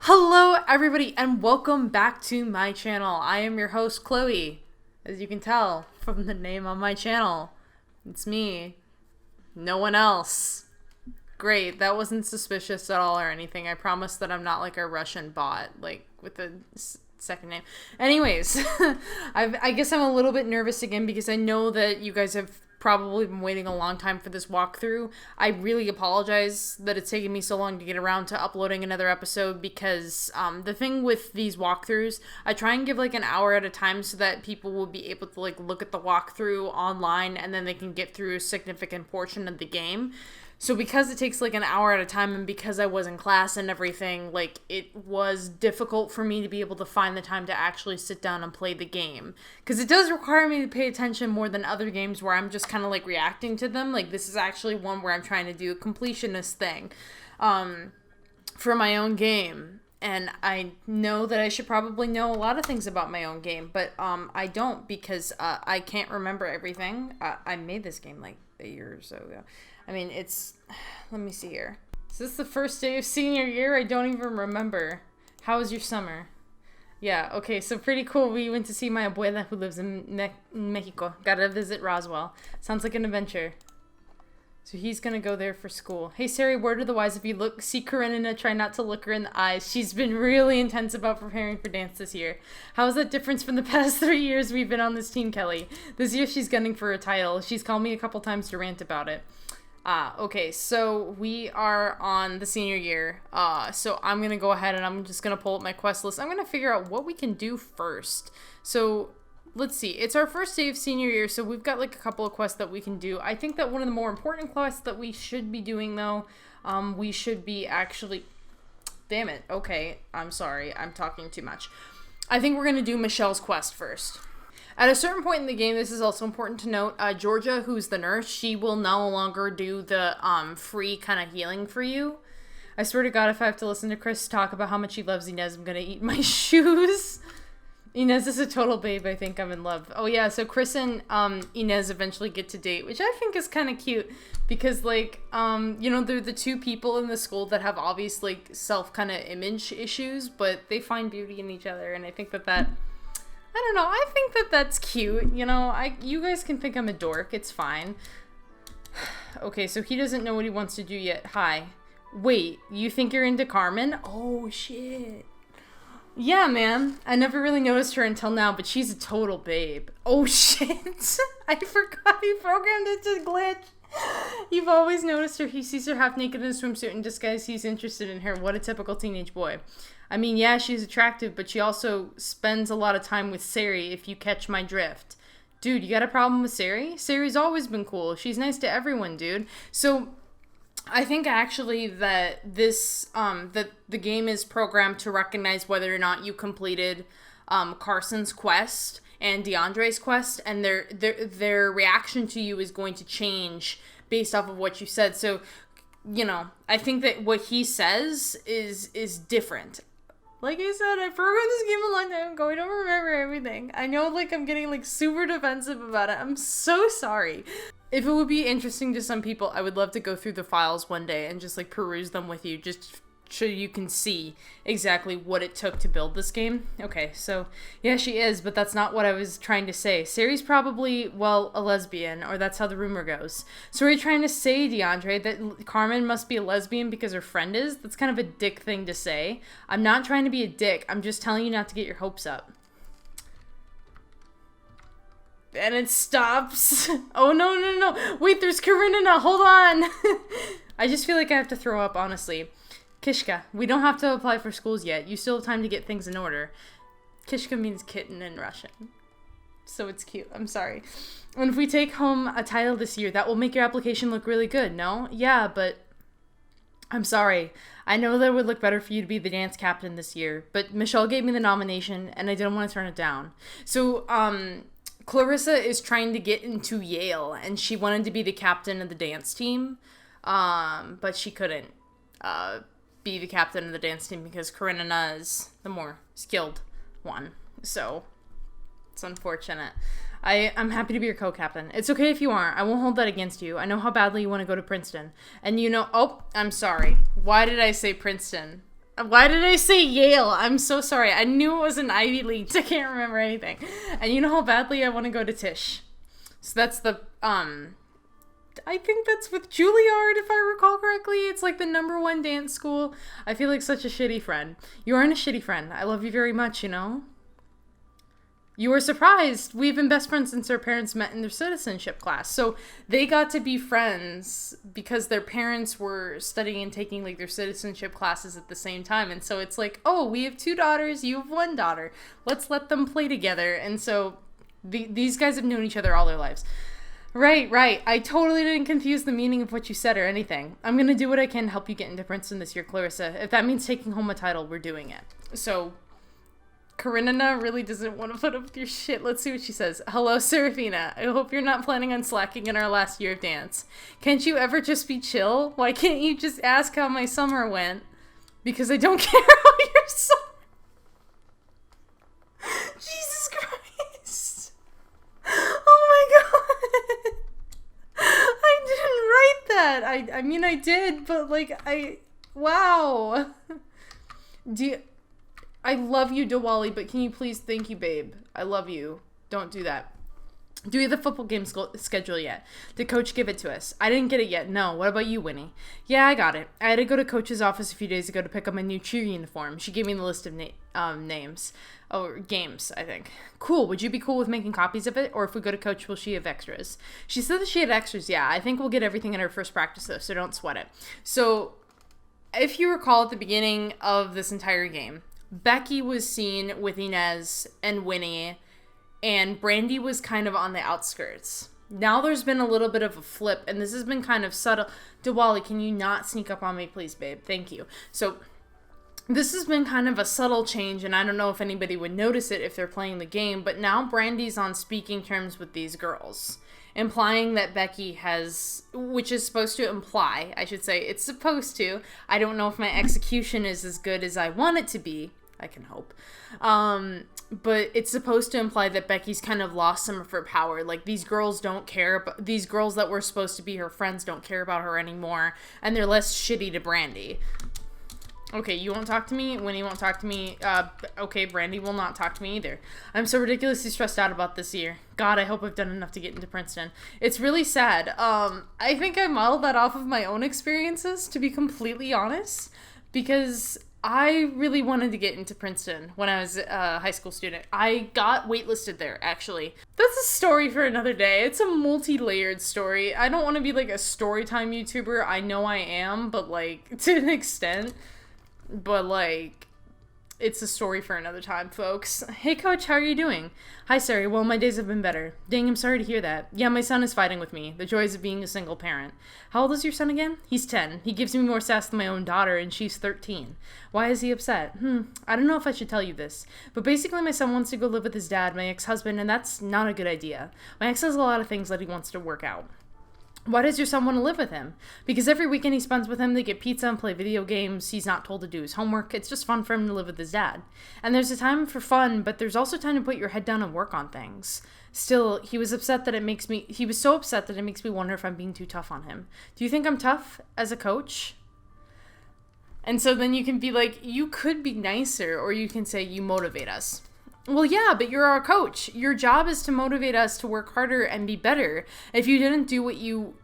Hello everybody and welcome back to my channel. I am your host Chloe, as you can tell from the name on my channel. It's me. No one else. Great, that wasn't suspicious at all or anything. I promise that I'm not like a Russian bot, like with a second name. Anyways, I guess I'm a little bit nervous again because I know that you guys have probably been waiting a long time for this walkthrough. I really apologize that it's taken me so long to get around to uploading another episode because the thing with these walkthroughs, I try and give like an hour at a time so that people will be able to like look at the walkthrough online and then they can get through a significant portion of the game. So because it takes like an hour at a time and because I was in class and everything, like it was difficult for me to be able to find the time to actually sit down and play the game. Because it does require me to pay attention more than other games where I'm just kind of like reacting to them. Like this is actually one where I'm trying to do a completionist thing for my own game. And I know that I should probably know a lot of things about my own game, but I don't because I can't remember everything. I made this game like a year or so ago. I mean, let me see here. Is this the first day of senior year? I don't even remember. How was your summer? Yeah, okay, so pretty cool. We went to see my abuela who lives in Mexico. Gotta visit Roswell. Sounds like an adventure. So he's gonna go there for school. Hey Sari, word of the wise, if you see Karenina, try not to look her in the eyes. She's been really intense about preparing for dance this year. How is that difference from the past 3 years we've been on this team, Kelly? This year she's gunning for a title. She's called me a couple times to rant about it. Okay, so we are on the senior year, so I'm gonna go ahead and I'm just gonna pull up my quest list. I'm gonna figure out what we can do first. So, let's see, it's our first day of senior year, so we've got like a couple of quests that we can do. I think that one of the more important quests that we should be doing, though, we should be actually... Damn it, okay, I'm sorry, I'm talking too much. I think we're gonna do Michelle's quest first. At a certain point in the game, this is also important to note, Georgia, who's the nurse, she will no longer do the free kind of healing for you. I swear to God, if I have to listen to Chris talk about how much he loves Inez, I'm gonna eat my shoes. Inez is a total babe. I think I'm in love. Oh yeah, so Chris and Inez eventually get to date, which I think is kind of cute because like, you know, they're the two people in the school that have obvious like self kind of image issues, but they find beauty in each other, and I think that I don't know, I think that that's cute, you know, you guys can think I'm a dork, it's fine. Okay, so he doesn't know what he wants to do yet. Hi. Wait, you think you're into Carmen? Oh, shit. Yeah, man, I never really noticed her until now, but she's a total babe. Oh, shit. I forgot he programmed it to glitch. You've always noticed her. He sees her half naked in a swimsuit and disguise he's interested in her. What a typical teenage boy. I mean, yeah, she's attractive, but she also spends a lot of time with Sari, if you catch my drift. Dude, you got a problem with Sari? Sari's always been cool. She's nice to everyone, dude. So, I think actually that this, that the game is programmed to recognize whether or not you completed, Carson's quest and DeAndre's quest, and their reaction to you is going to change based off of what you said. So, you know, I think that what he says is different. Like I said, I programmed this game a long time ago. I don't remember everything. I know, like, I'm getting, like, super defensive about it. I'm so sorry. If it would be interesting to some people, I would love to go through the files one day and just, like, peruse them with you, just so you can see exactly what it took to build this game. Okay, so, yeah, she is, but that's not what I was trying to say. Sari's probably, well, a lesbian, or that's how the rumor goes. So are you trying to say, DeAndre, that Carmen must be a lesbian because her friend is? That's kind of a dick thing to say. I'm not trying to be a dick. I'm just telling you not to get your hopes up. And it stops. Oh, no. Wait, there's Karenina. Hold on. I just feel like I have to throw up, honestly. Kishka, we don't have to apply for schools yet. You still have time to get things in order. Kishka means kitten in Russian. So it's cute. I'm sorry. And if we take home a title this year, that will make your application look really good, no? Yeah, but I'm sorry. I know that it would look better for you to be the dance captain this year, but Michelle gave me the nomination, and I didn't want to turn it down. So, Clarissa is trying to get into Yale, and she wanted to be the captain of the dance team, but she couldn't be the captain of the dance team because Karenina is the more skilled one. So, it's unfortunate. I'm happy to be your co-captain. It's okay if you aren't. I won't hold that against you. I know how badly you want to go to Princeton. And you know... Oh, I'm sorry. Why did I say Princeton? Why did I say Yale? I'm so sorry. I knew it was an Ivy League. I can't remember anything. And you know how badly I want to go to Tisch. So that's the, I think that's with Juilliard, if I recall correctly. It's like the #1 dance school. I feel like such a shitty friend. You aren't a shitty friend. I love you very much, you know? You were surprised. We've been best friends since our parents met in their citizenship class. So they got to be friends because their parents were studying and taking like their citizenship classes at the same time. And so it's like, oh, we have 2 daughters, you have 1 daughter. Let's let them play together. And so these guys have known each other all their lives. Right. I totally didn't confuse the meaning of what you said or anything. I'm going to do what I can to help you get into Princeton this year, Clarissa. If that means taking home a title, we're doing it. So Karenina really doesn't want to put up with your shit. Let's see what she says. Hello, Serafina. I hope you're not planning on slacking in our last year of dance. Can't you ever just be chill? Why can't you just ask how my summer went? Because I don't care how your summer... Jesus Christ. Oh my god. I didn't write that. I mean, I did, but like, wow. I love you, Diwali, but can you please, thank you, babe. I love you. Don't do that. Do we have the football game schedule yet? Did Coach give it to us? I didn't get it yet. No. What about you, Winnie? Yeah, I got it. I had to go to Coach's office a few days ago to pick up my new cheer uniform. She gave me the list of names. Or games, I think. Cool. Would you be cool with making copies of it? Or if we go to Coach, will she have extras? She said that she had extras. Yeah, I think we'll get everything in her first practice, though, so don't sweat it. So, if you recall at the beginning of this entire game, Becky was seen with Inez and Winnie, and Brandy was kind of on the outskirts. Now there's been a little bit of a flip, and this has been kind of subtle. Diwali, can you not sneak up on me, please, babe? Thank you. So this has been kind of a subtle change, and I don't know if anybody would notice it if they're playing the game, but now Brandy's on speaking terms with these girls, implying that Becky has, which is supposed to imply, I should say, it's supposed to. I don't know if my execution is as good as I want it to be. I can hope. But it's supposed to imply that Becky's kind of lost some of her power. Like, these girls don't care, but these girls that were supposed to be her friends don't care about her anymore, and they're less shitty to Brandy. Okay, you won't talk to me. Winnie won't talk to me. Okay, Brandy will not talk to me either. I'm so ridiculously stressed out about this year. God, I hope I've done enough to get into Princeton. It's really sad. I think I modeled that off of my own experiences, to be completely honest, because I really wanted to get into Princeton when I was a high school student. I got waitlisted there, actually. That's a story for another day. It's a multi-layered story. I don't want to be like a storytime YouTuber. I know I am, but like, to an extent. But like, it's a story for another time, folks. Hey, Coach, how are you doing? Hi, Sari. Well, my days have been better. Dang, I'm sorry to hear that. Yeah, my son is fighting with me. The joys of being a single parent. How old is your son again? He's 10. He gives me more sass than my own daughter, and she's 13. Why is he upset? I don't know if I should tell you this, but basically my son wants to go live with his dad, my ex-husband, and that's not a good idea. My ex has a lot of things that he wants to work out. Why does your son want to live with him? Because every weekend he spends with him, they get pizza and play video games. He's not told to do his homework. It's just fun for him to live with his dad. And there's a time for fun, but there's also time to put your head down and work on things. Still, he was so upset that it makes me wonder if I'm being too tough on him. Do you think I'm tough as a coach? And so then you can be like, you could be nicer, or you can say you motivate us. Well, yeah, but you're our coach. Your job is to motivate us to work harder and be better. If you didn't do you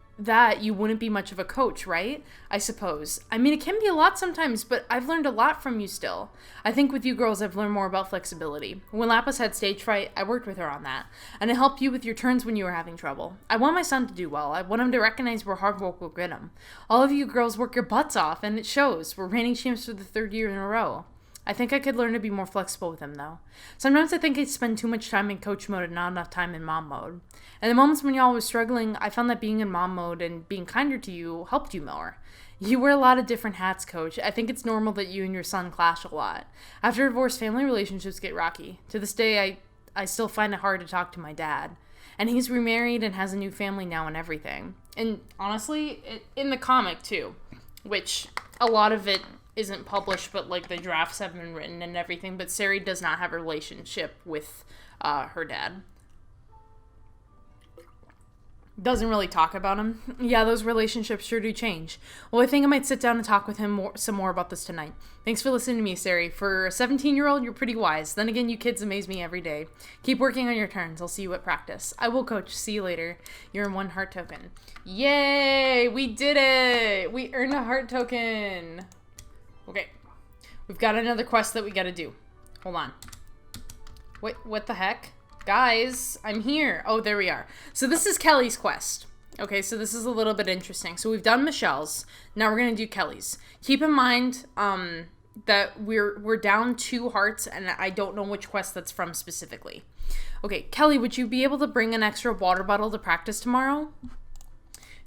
wouldn't be much of a coach, right? I suppose. I mean, it can be a lot sometimes, but I've learned a lot from you still. I think with you girls, I've learned more about flexibility. When Lapis had stage fright, I worked with her on that. And it helped you with your turns when you were having trouble. I want my son to do well. I want him to recognize where hard work will get him. All of you girls work your butts off, and it shows. We're reigning champs for the 3rd year in a row. I think I could learn to be more flexible with him, though. Sometimes I think I spend too much time in coach mode and not enough time in mom mode. And the moments when y'all was struggling, I found that being in mom mode and being kinder to you helped you more. You wear a lot of different hats, Coach. I think it's normal that you and your son clash a lot. After divorce, family relationships get rocky. To this day, I still find it hard to talk to my dad. And he's remarried and has a new family now and everything. And honestly, in the comic, too, which a lot of it isn't published, but like the drafts have been written and everything, but Sari does not have a relationship with her dad. doesn't really talk about him. Yeah, those relationships sure do change. Well, I think I might sit down and talk with him some more about this tonight. Thanks for listening to me, Sari. For a 17-year-old, you're pretty wise. Then again, you kids amaze me every day. Keep working on your turns. I'll see you at practice. I will, coach. See you later. You're in 1 heart token. Yay! We did it! We earned a heart token. Okay. We've got another quest that we gotta do. Hold on. Wait, what the heck? Guys, I'm here. Oh, there we are. So this is Kelly's quest. Okay, so this is a little bit interesting. So we've done Michelle's. Now we're going to do Kelly's. Keep in mind that we're down 2 hearts, and I don't know which quest that's from specifically. Okay, Kelly, would you be able to bring an extra water bottle to practice tomorrow?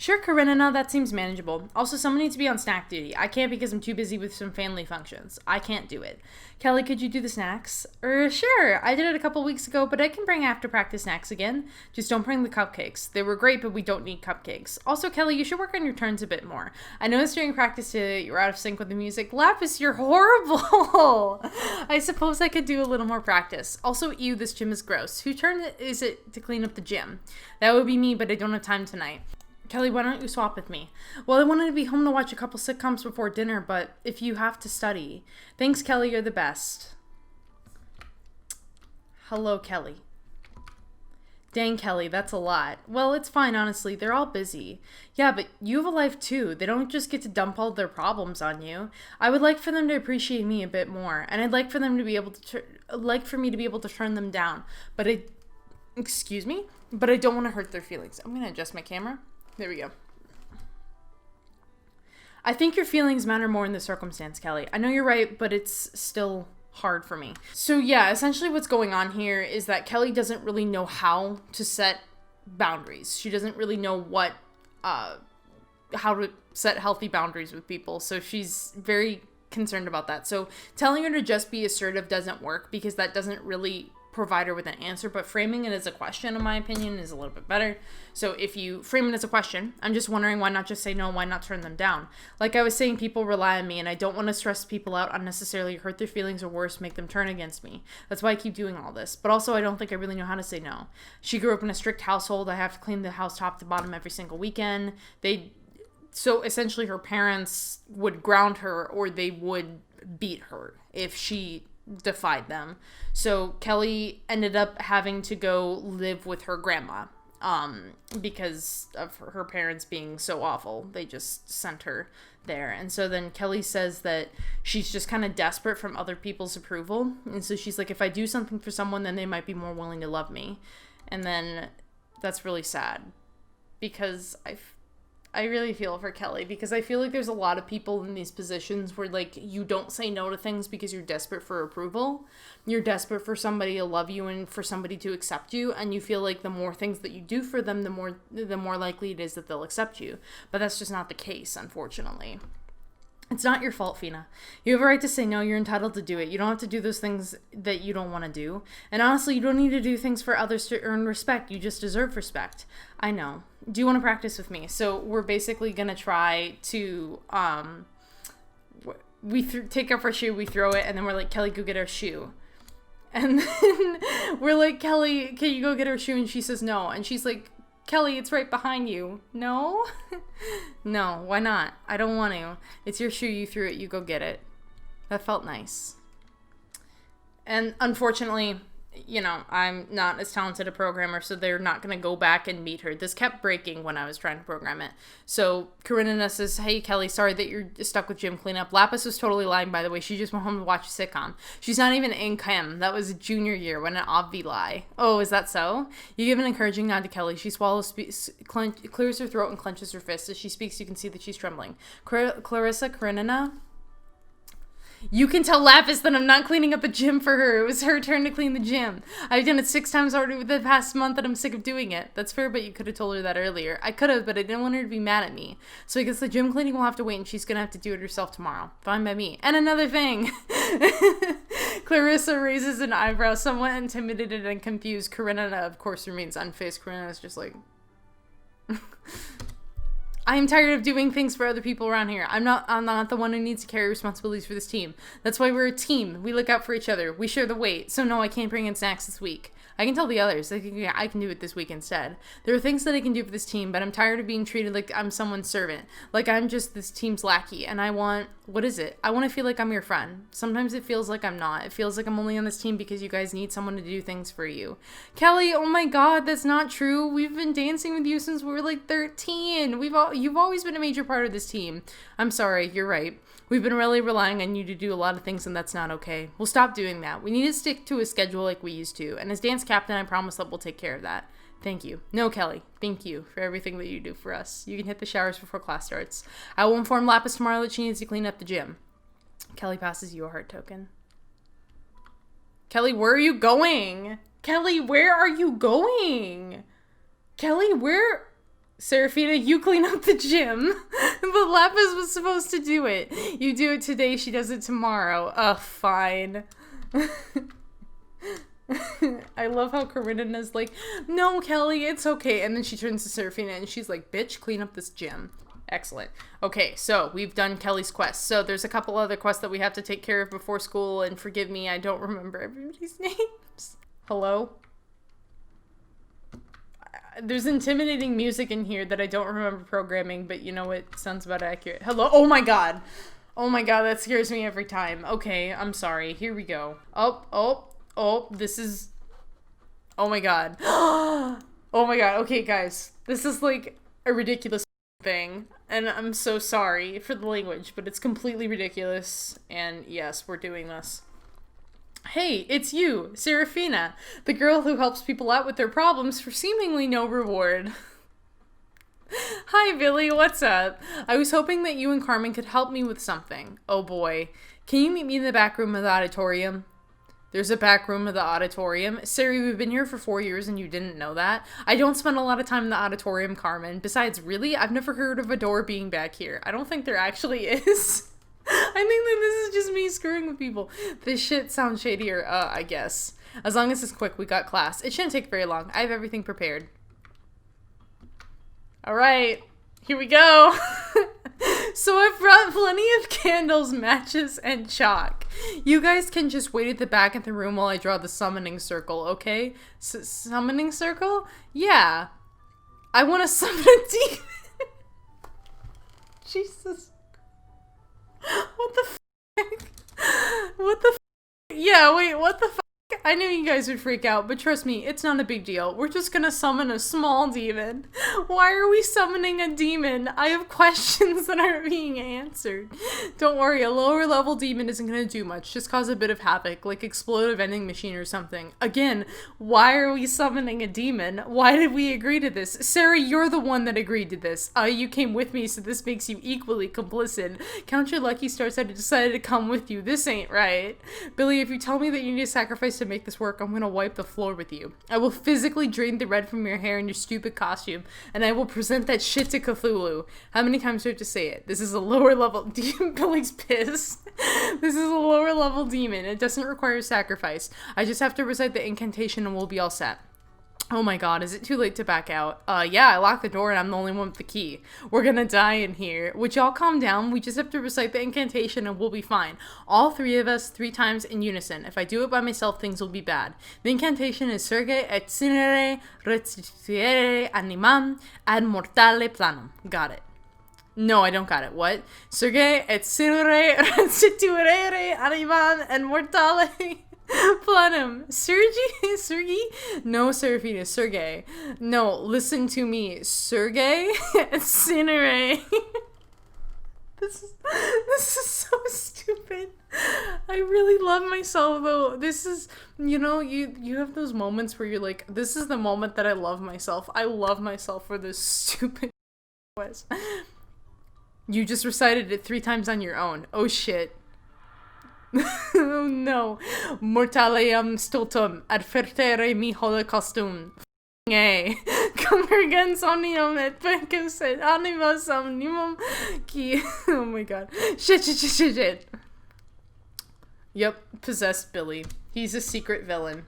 Sure, Karenina, that seems manageable. Also, someone needs to be on snack duty. I can't because I'm too busy with some family functions. I can't do it. Kelly, could you do the snacks? Sure. I did it a couple weeks ago, but I can bring after practice snacks again. Just don't bring the cupcakes. They were great, but we don't need cupcakes. Also, Kelly, you should work on your turns a bit more. I noticed during practice today you're out of sync with the music. Lapis, you're horrible. I suppose I could do a little more practice. Also, ew, this gym is gross. Whose turn is it to clean up the gym? That would be me, but I don't have time tonight. Kelly, why don't you swap with me? Well, I wanted to be home to watch a couple sitcoms before dinner, but if you have to study. Thanks, Kelly, you're the best. Hello, Kelly. Dang, Kelly, that's a lot. Well, it's fine, honestly. They're all busy. Yeah, but you have a life, too. They don't just get to dump all their problems on you. I would like for them to appreciate me a bit more, and I'd like for them to be able to, me to be able to turn them down. But excuse me? But I don't want to hurt their feelings. I'm going to adjust my camera. There we go. I think your feelings matter more in this circumstance, Kelly. I know you're right, but it's still hard for me. So yeah, essentially what's going on here is that Kelly doesn't really know how to set boundaries. She doesn't really know how to set healthy boundaries with people. So she's very concerned about that. So telling her to just be assertive doesn't work because that doesn't really provide her with an answer, but framing it as a question, in my opinion, is a little bit better. So if you frame it as a question, I'm just wondering why not just say no, why not turn them down? Like I was saying, people rely on me, and I don't want to stress people out unnecessarily, hurt their feelings, or worse, make them turn against me. That's why I keep doing all this. But also, I don't think I really know how to say no. She grew up in a strict household. I have to clean the house top to bottom every single weekend. So essentially, her parents would ground her, or they would beat her if she defied them. So Kelly ended up having to go live with her grandma because of her parents being so awful. They just sent her there. And so then Kelly says that she's just kind of desperate from other people's approval. And so she's like, if I do something for someone, then they might be more willing to love me. And then that's really sad because I really feel for Kelly because I feel like there's a lot of people in these positions where like you don't say no to things because you're desperate for approval. You're desperate for somebody to love you and for somebody to accept you, and you feel like the more things that you do for them, the more likely it is that they'll accept you. But that's just not the case, unfortunately. It's not your fault, Fina. You have a right to say no. You're entitled to do it. You don't have to do those things that you don't want to do. And honestly, you don't need to do things for others to earn respect. You just deserve respect. I know. Do you want to practice with me? So we're basically going to try to, take off our shoe, we throw it, and then we're like, Kelly, go get our shoe. And then we're like, Kelly, can you go get our shoe? And she says no. And she's like, Kelly, it's right behind you. No? No, why not? I don't want to. It's your shoe, you threw it, you go get it. That felt nice. And unfortunately, you know, I'm not as talented a programmer, so they're not going to go back and meet her. This kept breaking when I was trying to program it. So Karenina says, hey, Kelly, sorry that you're stuck with gym cleanup. Lapis was totally lying, by the way. She just went home to watch a sitcom. She's not even in chem. That was junior year. What an obvi lie. Oh, is that so? You give an encouraging nod to Kelly. She swallows, clears her throat and clenches her fist. As she speaks, you can see that she's trembling. Clarissa Karenina? You can tell Lapis that I'm not cleaning up the gym for her. It was her turn to clean the gym. I've done it 6 times already within the past month and I'm sick of doing it. That's fair, but you could have told her that earlier. I could have, but I didn't want her to be mad at me. So I guess the gym cleaning will have to wait and she's going to have to do it herself tomorrow. Fine by me. And another thing. Clarissa raises an eyebrow, somewhat intimidated and confused. Karenina, of course, remains unfazed. Karenina's just like... I am tired of doing things for other people around here. I'm not the one who needs to carry responsibilities for this team. That's why we're a team. We look out for each other. We share the weight. So no, I can't bring in snacks this week. I can tell the others. I can do it this week instead. There are things that I can do for this team, but I'm tired of being treated like I'm someone's servant. Like I'm just this team's lackey, and I want... What is it? I want to feel like I'm your friend. Sometimes it feels like I'm not. It feels like I'm only on this team because you guys need someone to do things for you. Kelly, oh my god, that's not true. We've been dancing with you since we were like 13. You've always been a major part of this team. I'm sorry, you're right. We've been really relying on you to do a lot of things, and that's not okay. We'll stop doing that. We need to stick to a schedule like we used to. And as dance captain, I promise that we'll take care of that. Thank you. No, Kelly. Thank you for everything that you do for us. You can hit the showers before class starts. I will inform Lapis tomorrow that she needs to clean up the gym. Kelly passes you a heart token. Kelly, where are you going? Kelly, where are you going? Kelly, where... Serafina, you clean up the gym. But Lapis was supposed to do it. You do it today, she does it tomorrow. Ugh, fine. I love how Karina's like, no, Kelly, it's okay. And then she turns to Serafina and she's like, bitch, clean up this gym. Excellent. Okay, so we've done Kelly's quest. So there's a couple other quests that we have to take care of before school. And forgive me, I don't remember everybody's names. Hello? There's intimidating music in here that I don't remember programming, but you know what? Sounds about accurate. Hello? Oh my god. Oh my god, that scares me every time. Okay, I'm sorry. Here we go. Oh, this is... Oh my god. Oh my god. Okay, guys. This is like a ridiculous thing, and I'm so sorry for the language, but it's completely ridiculous, and yes, we're doing this. Hey, it's you, Serafina, the girl who helps people out with their problems for seemingly no reward. Hi, Billy, what's up? I was hoping that you and Carmen could help me with something. Oh boy. Can you meet me in the back room of the auditorium? There's a back room of the auditorium. Sari, we've been here for 4 years and you didn't know that? I don't spend a lot of time in the auditorium, Carmen. Besides, really? I've never heard of a door being back here. I don't think there actually is. I think that this is just me screwing with people. This shit sounds shadier, I guess. As long as it's quick, we got class. It shouldn't take very long. I have everything prepared. Alright, here we go. So I've brought plenty of candles, matches, and chalk. You guys can just wait at the back of the room while I draw the summoning circle, okay? Summoning circle? Yeah. I want to summon a demon. Jesus. What the fuck? What the fuck? Yeah, wait, what the fuck? I knew you guys would freak out, but trust me, it's not a big deal. We're just gonna summon a small demon. Why are we summoning a demon? I have questions that aren't being answered. Don't worry, a lower level demon isn't gonna do much. Just cause a bit of havoc, like explode a vending machine or something. Again, why are we summoning a demon? Why did we agree to this? Sarah, you're the one that agreed to this. You came with me, so this makes you equally complicit. Count your lucky stars that I decided to come with you. This ain't right. Billy, if you tell me that you need a sacrifice to make this work, I'm gonna wipe the floor with you. I will physically drain the red from your hair and your stupid costume, and I will present that shit to Cthulhu. How many times do I have to say it? This is a lower level demon. Billy's pissed. This is a lower level demon. It doesn't require sacrifice. I just have to recite the incantation and we'll be all set. Oh my god, is it too late to back out? Yeah, I locked the door and I'm the only one with the key. We're gonna die in here. Would y'all calm down? We just have to recite the incantation and we'll be fine. All three of us, 3 times in unison. If I do it by myself, things will be bad. The incantation is Surge et sinere restituere animam ad mortale planum. Got it. No, I don't got it. What? Surge et sinere restituere animam ad mortale planum. Sergi? No, Serafina. Sergey. No, listen to me. Sergey? Sinere. This is so stupid. I really love myself, though. This is, you know, you have those moments where you're like, this is the moment that I love myself. I love myself for this stupid quest. You just recited it 3 times on your own. Oh, shit. Oh no. Mortaleum stultum adfertere mi holocaustum. A. Convergensonium et pecus et animas omnimum qui. Oh my god. Shit. Yep, possessed Billy. He's a secret villain.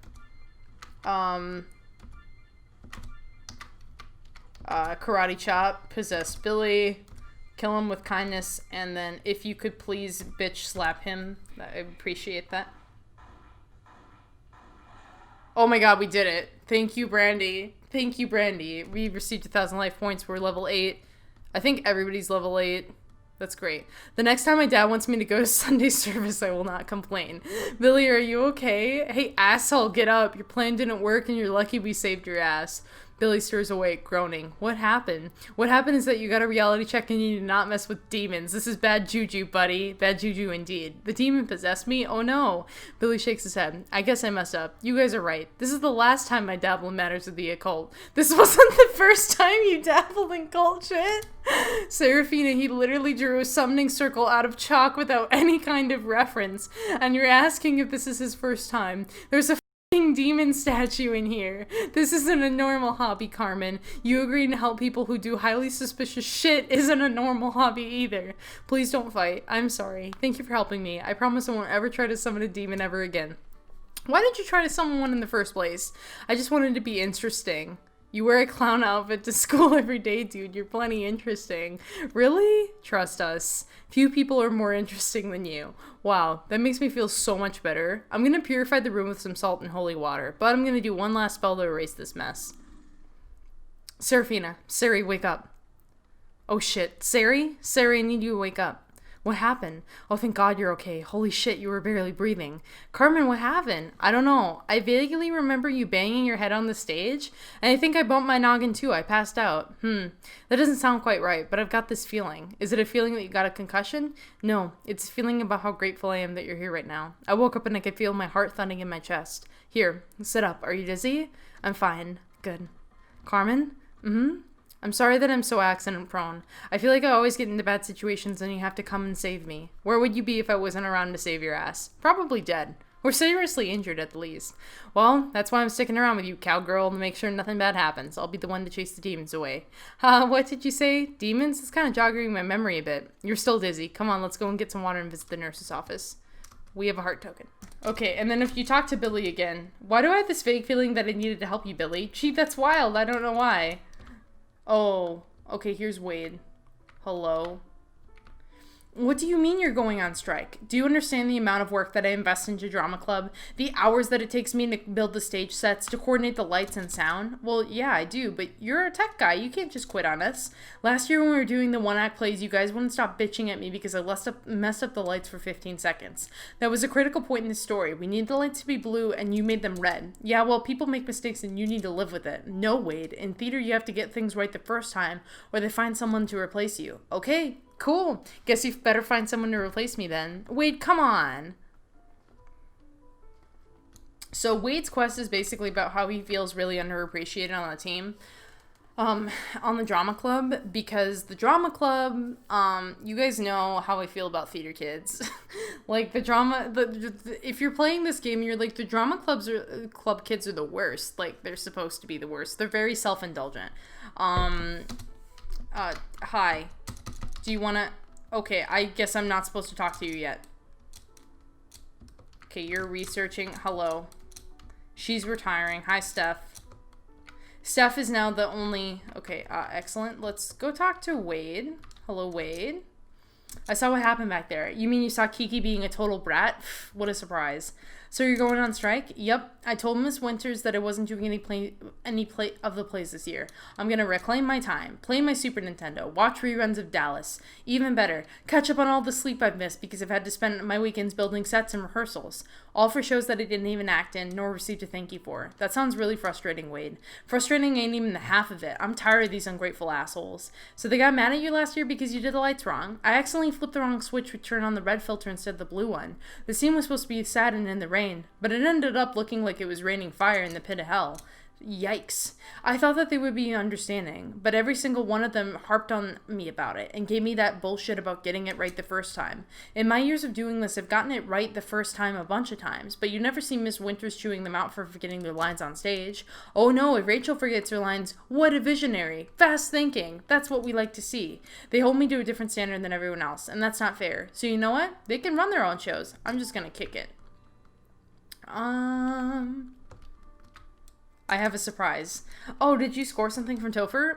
Karate chop, possess Billy, kill him with kindness, and then if you could please bitch slap him, I appreciate that. Oh my god, we did it. Thank you, Brandy. Thank you, Brandy. We received 1,000 life points. We're level 8. I think everybody's level 8. That's great. The next time my dad wants me to go to Sunday service, I will not complain. Billy, are you okay? Hey, asshole, get up. Your plan didn't work and you're lucky we saved your ass. Billy stirs awake, groaning. What happened? What happened is that you got a reality check and you did not mess with demons. This is bad juju, buddy. Bad juju indeed. The demon possessed me? Oh no. Billy shakes his head. I guess I messed up. You guys are right. This is the last time I dabble in matters of the occult. This wasn't the first time you dabbled in cult shit. Serafina, he literally drew a summoning circle out of chalk without any kind of reference. And you're asking if this is his first time. There's a demon statue in here. This isn't a normal hobby, Carmen. You agreeing to help people who do highly suspicious shit isn't a normal hobby either. Please don't fight. I'm sorry. Thank you for helping me. I promise I won't ever try to summon a demon ever again. Why did you try to summon one in the first place? I just wanted to be interesting. You wear a clown outfit to school every day, dude. You're plenty interesting. Really? Trust us. Few people are more interesting than you. Wow, that makes me feel so much better. I'm gonna purify the room with some salt and holy water, but I'm gonna do one last spell to erase this mess. Serafina, Sari, wake up. Oh shit, Sari? Sari, I need you to wake up. What happened? Oh, thank God you're okay. Holy shit, you were barely breathing. Carmen, what happened? I don't know. I vaguely remember you banging your head on the stage, and I think I bumped my noggin too. I passed out. That doesn't sound quite right, but I've got this feeling. Is it a feeling that you got a concussion? No, it's a feeling about how grateful I am that you're here right now. I woke up and I could feel my heart thumping in my chest. Here, sit up. Are you dizzy? I'm fine. Good. Carmen? I'm sorry that I'm so accident prone. I feel like I always get into bad situations and you have to come and save me. Where would you be if I wasn't around to save your ass? Probably dead. Or seriously injured at the least. Well, that's why I'm sticking around with you, cowgirl, to make sure nothing bad happens. I'll be the one to chase the demons away. What did you say? Demons? It's kind of jogging my memory a bit. You're still dizzy. Come on, let's go and get some water and visit the nurse's office. We have a heart token. Okay, and then if you talk to Billy again. Why do I have this vague feeling that I needed to help you, Billy? Gee, that's wild. I don't know why. Oh, okay, here's Wade. Hello. What do you mean you're going on strike? Do you understand the amount of work that I invest into Drama Club? The hours that it takes me to build the stage sets, to coordinate the lights and sound? Well, yeah, I do, but you're a tech guy. You can't just quit on us. Last year when we were doing the one-act plays, you guys wouldn't stop bitching at me because I messed up the lights for 15 seconds. That was a critical point in the story. We need the lights to be blue, and you made them red. Yeah, well, people make mistakes, and you need to live with it. No, Wade. In theater, you have to get things right the first time, or they find someone to replace you. Okay? Cool. Guess you better find someone to replace me then. Wade, come on. So Wade's quest is basically about how he feels really underappreciated on the team. On the Drama Club, because the Drama Club, you guys know how I feel about theater kids. Like if you're playing this game, you're like, the Drama Club kids are the worst. Like, they're supposed to be the worst. They're very self-indulgent. Hi. Do you want to... Okay, I guess I'm not supposed to talk to you yet. Okay, you're researching. Hello. She's retiring. Hi, Steph. Steph is now the only... Okay, excellent. Let's go talk to Wade. Hello, Wade. I saw what happened back there. You mean you saw Kiki being a total brat? What a surprise. So you're going on strike? Yep. I told Miss Winters that I wasn't doing any play of the plays this year. I'm gonna reclaim my time, play my Super Nintendo, watch reruns of Dallas. Even better, catch up on all the sleep I've missed because I've had to spend my weekends building sets and rehearsals. All for shows that I didn't even act in, nor received a thank you for. That sounds really frustrating, Wade. Frustrating ain't even the half of it. I'm tired of these ungrateful assholes. So they got mad at you last year because you did the lights wrong? I accidentally flipped the wrong switch to turn on the red filter instead of the blue one. The scene was supposed to be sad and in the rain, but it ended up looking like it was raining fire in the pit of hell. Yikes. I thought that they would be understanding, but every single one of them harped on me about it and gave me that bullshit about getting it right the first time. In my years of doing this, I've gotten it right the first time a bunch of times, but you never see Miss Winters chewing them out for forgetting their lines on stage. Oh no, if Rachel forgets her lines, what a visionary. Fast thinking. That's what we like to see. They hold me to a different standard than everyone else, and that's not fair. So you know what? They can run their own shows. I'm just gonna kick it. I have a surprise. Oh, did you score something from Topher?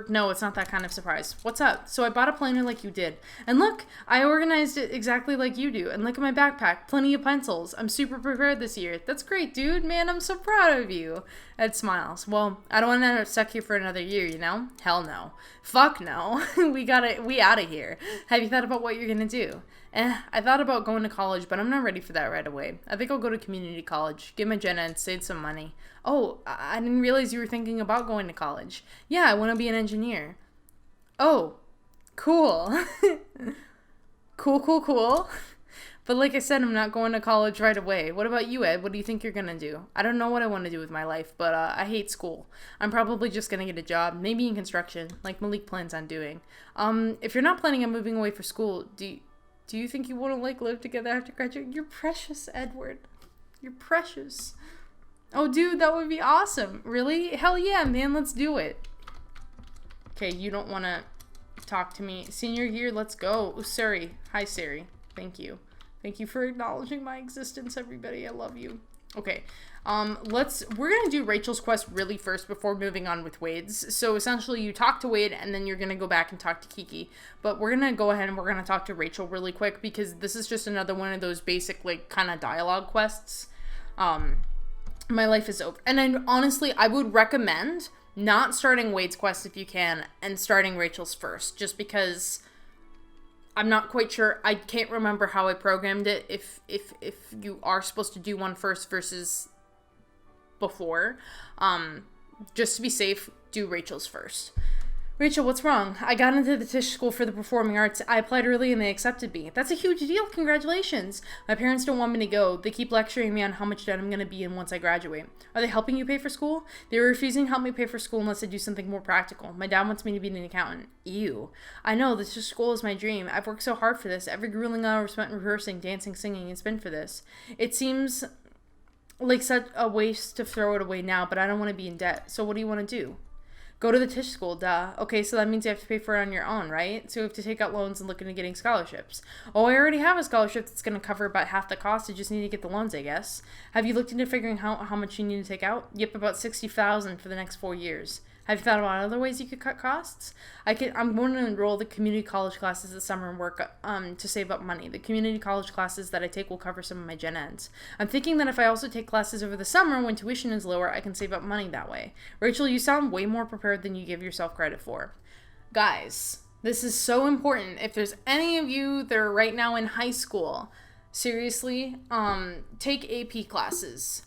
No, it's not that kind of surprise. What's up? So I bought a planner like you did. And look, I organized it exactly like you do. And look at my backpack. Plenty of pencils. I'm super prepared this year. That's great, dude. Man, I'm so proud of you. Ed smiles. Well, I don't want to end up stuck here for another year, you know? Hell no. Fuck no. We out of here. Have you thought about what you're gonna do? I thought about going to college, but I'm not ready for that right away. I think I'll go to community college, get my gen ed, save some money. Oh, I didn't realize you were thinking about going to college. Yeah, I want to be an engineer. Oh, cool. Cool. But like I said, I'm not going to college right away. What about you, Ed? What do you think you're going to do? I don't know what I want to do with my life, but I hate school. I'm probably just going to get a job, maybe in construction, like Malik plans on doing. If you're not planning on moving away for school, do you think you want to, live together after graduating? You're precious, Edward. You're precious. Oh, dude, that would be awesome. Really? Hell yeah, man, let's do it. Okay, you don't want to talk to me. Senior year, let's go. Oh, Siri. Hi, Siri. Thank you. Thank you for acknowledging my existence, everybody. I love you. Okay, we're gonna do Rachel's quest really first before moving on with Wade's. So essentially you talk to Wade and then you're gonna go back and talk to Kiki. But we're gonna go ahead and we're gonna talk to Rachel really quick because this is just another one of those basic, kind of dialogue quests. My life is over. And honestly, I would recommend not starting Wade's quest if you can and starting Rachel's first, just because I'm not quite sure. I can't remember how I programmed it. If you are supposed to do one first versus before, just to be safe, do Rachel's first. Rachel, what's wrong? I got into the Tisch School for the Performing Arts. I applied early and they accepted me. That's a huge deal. Congratulations. My parents don't want me to go. They keep lecturing me on how much debt I'm going to be in once I graduate. Are they helping you pay for school? They were refusing to help me pay for school unless I do something more practical. My dad wants me to be an accountant. Ew. I know, this Tisch School is my dream. I've worked so hard for this. Every grueling hour spent rehearsing, dancing, singing, and spent for this. It seems like such a waste to throw it away now, but I don't want to be in debt. So what do you want to do? Go to the Tisch School, duh. Okay, so that means you have to pay for it on your own, right? So you have to take out loans and look into getting scholarships. Oh, I already have a scholarship that's going to cover about half the cost. You just need to get the loans, I guess. Have you looked into figuring out how much you need to take out? Yep, about $60,000 for the next 4 years. Have you thought about other ways you could cut costs? I'm going to enroll the community college classes this summer and work to save up money. The community college classes that I take will cover some of my gen eds. I'm thinking that if I also take classes over the summer when tuition is lower, I can save up money that way. Rachel, you sound way more prepared than you give yourself credit for. Guys, this is so important. If there's any of you that are right now in high school, seriously, take AP classes.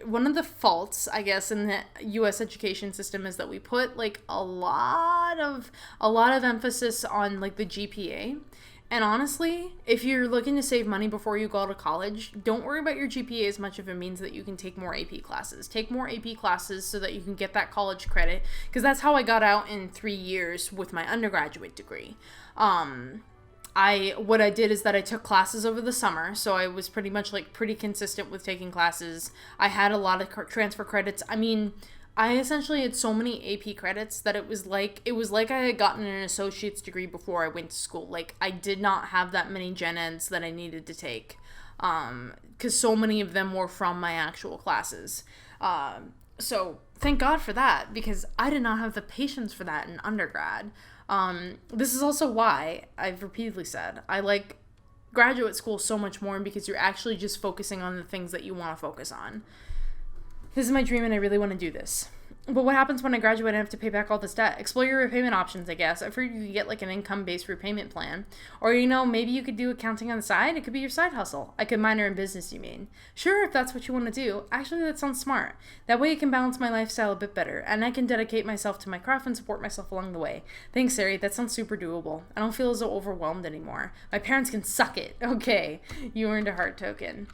One of the faults, I guess, in the U.S. education system is that we put a lot of emphasis on the GPA. And honestly, if you're looking to save money before you go to college, don't worry about your GPA as much if it means that you can take more AP classes. Take more AP classes so that you can get that college credit, because that's how I got out in 3 years with my undergraduate degree. What I did is that I took classes over the summer, so I was pretty much pretty consistent with taking classes. I had a lot of transfer credits. I mean, I essentially had so many AP credits that it was like I had gotten an associate's degree before I went to school. I did not have that many gen eds that I needed to take, because so many of them were from my actual classes. So thank God for that, because I did not have the patience for that in undergrad. This is also why I've repeatedly said I like graduate school so much more, because you're actually just focusing on the things that you want to focus on. This is my dream and I really want to do this. But what happens when I graduate and I have to pay back all this debt? Explore your repayment options, I guess. I've heard you could get an income-based repayment plan. Or, maybe you could do accounting on the side. It could be your side hustle. I could minor in business, you mean? Sure, if that's what you want to do. Actually, that sounds smart. That way I can balance my lifestyle a bit better, and I can dedicate myself to my craft and support myself along the way. Thanks, Sari. That sounds super doable. I don't feel as overwhelmed anymore. My parents can suck it. Okay, you earned a heart token.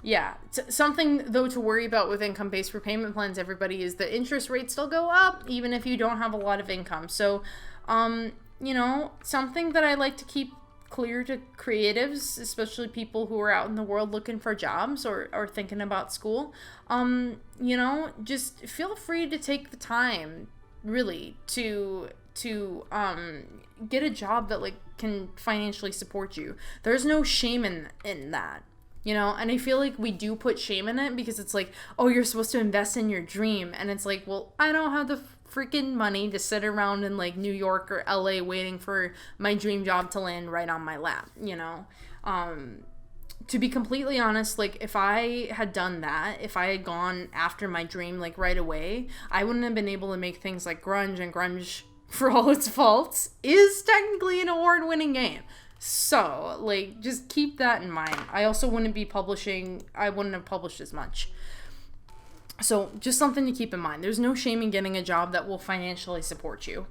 Yeah, something, though, to worry about with income-based repayment plans, everybody, is the interest rates still go up, even if you don't have a lot of income. So, something that I like to keep clear to creatives, especially people who are out in the world looking for jobs or thinking about school, just feel free to take the time, really, to get a job that, can financially support you. There's no shame in that. You know, and I feel like we do put shame in it because it's like, oh, you're supposed to invest in your dream. And it's like, well, I don't have the freaking money to sit around in like New York or LA waiting for my dream job to land right on my lap, you know? To be completely honest, like if I had done that, if I had gone after my dream like right away, I wouldn't have been able to make things like Grunge, and Grunge, for all its faults, is technically an award-winning game. So, like, just keep that in mind. I also wouldn't be publishing, I wouldn't have published as much. So, just something to keep in mind. There's no shame in getting a job that will financially support you.